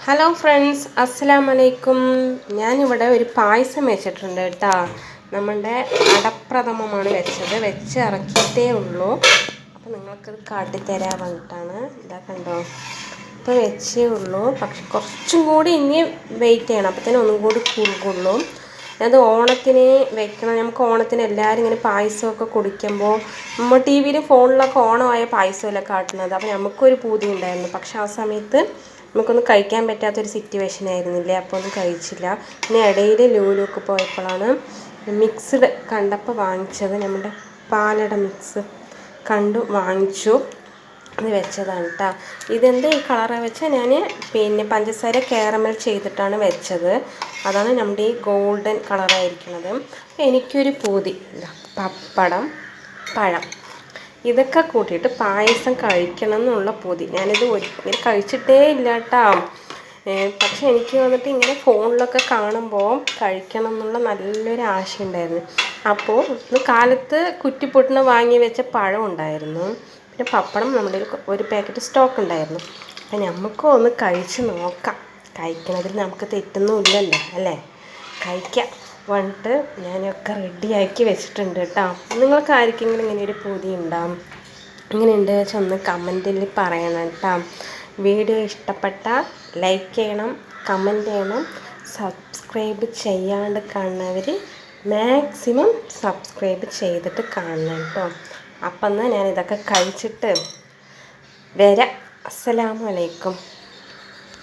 Hello friends, അസ്സലാമലൈക്കും. ഞാനിവിടെ ഒരു പായസം വെച്ചിട്ടുണ്ട് കേട്ടോ. നമ്മളുടെ അടപ്രഥമമാണ് വെച്ച് ഇറക്കിയിട്ടേ ഉള്ളൂ. അപ്പോൾ നിങ്ങൾക്കത് കാട്ടിത്തരാൻ വേണ്ടിയിട്ടാണ്. ഇതാ കണ്ടോ, ഇപ്പോൾ വെച്ചേ ഉള്ളൂ. പക്ഷെ കുറച്ചും കൂടി ഇനി വെയിറ്റ് ചെയ്യണം, അപ്പോൾ തന്നെ ഒന്നും കൂടി കുറുകുള്ളൂ. അത് ഓണത്തിന് വെക്കണം. നമുക്ക് ഓണത്തിന് എല്ലാവരും ഇങ്ങനെ പായസമൊക്കെ കുടിക്കുമ്പോൾ നമ്മൾ ടി വിയിലും ഫോണിലൊക്കെ ഓണമായ പായസമല്ലേ കാട്ടുന്നത്. അപ്പോൾ നമുക്കൊരു പൂതി ഉണ്ടായിരുന്നു. പക്ഷെ ആ സമയത്ത് നമുക്കൊന്നും കഴിക്കാൻ പറ്റാത്തൊരു സിറ്റുവേഷൻ ആയിരുന്നില്ലേ, അപ്പോൾ ഒന്നും കഴിച്ചില്ല. പിന്നെ ഇടയിൽ ലൂലുക്ക് പോയപ്പോഴാണ് മിക്സ്ഡ് കണ്ടപ്പോൾ വാങ്ങിച്ചത്. നമ്മുടെ പാലട മിക്സ് കണ്ടു വാങ്ങിച്ചു. അത് വെച്ചതാണ് കേട്ടോ. ഇതെന്താ ഈ കളറാണ് വെച്ചാൽ ഞാൻ പഞ്ചസാര കാരമൽ ചെയ്തിട്ടാണ് വെച്ചത്. അതാണ് നമ്മുടെ ഈ ഗോൾഡൻ കളറായിരിക്കുന്നത്. അപ്പോൾ എനിക്കൊരു പൂതി, പപ്പടം, പഴം ഇതൊക്കെ കൂട്ടിയിട്ട് പായസം കഴിക്കണം എന്നുള്ള പൂതി. ഞാനിത് ഒരിക്കലും കഴിച്ചിട്ടേ ഇല്ല കേട്ടോ. പക്ഷെ എനിക്ക് വന്നിട്ട് ഇങ്ങനെ ഫോണിലൊക്കെ കാണുമ്പോൾ കഴിക്കണം എന്നുള്ള നല്ലൊരു ആശയുണ്ടായിരുന്നു. അപ്പോൾ ഇന്ന് കാലത്ത് കുറ്റിപ്പൊട്ടിന് വാങ്ങി വെച്ച പഴം ഉണ്ടായിരുന്നു. പിന്നെ പപ്പടം നമ്മുടെ ഒരു പാക്കറ്റ് സ്റ്റോക്ക് ഉണ്ടായിരുന്നു. അപ്പം നമുക്കും ഒന്ന് കഴിച്ച് നോക്കാം. കഴിക്കണതിൽ നമുക്ക് തെറ്റൊന്നുമില്ലല്ലോ അല്ലേ, കഴിക്കാം. വന്നിട്ട് ഞാനൊക്കെ റെഡിയാക്കി വെച്ചിട്ടുണ്ട് കേട്ടോ. നിങ്ങൾക്ക് ആർക്കെങ്കിലും ഇങ്ങനെ ഒരു പൂതി ഉണ്ടാവും, ഇങ്ങനെയുണ്ട് വെച്ചാൽ ഒന്ന് കമൻറ്റിൽ പറയണം കേട്ടോ. വീഡിയോ ഇഷ്ടപ്പെട്ടാൽ ലൈക്ക് ചെയ്യണം, കമൻറ്റ് ചെയ്യണം. സബ്സ്ക്രൈബ് ചെയ്യാണ്ട് കാണുന്നവർ മാക്സിമം സബ്സ്ക്രൈബ് ചെയ്തിട്ട് കാണണം കേട്ടോ. അപ്പം എന്നാൽ ഞാനിതൊക്കെ കഴിച്ചിട്ട് വരാം. അസ്സലാമു അലൈക്കും.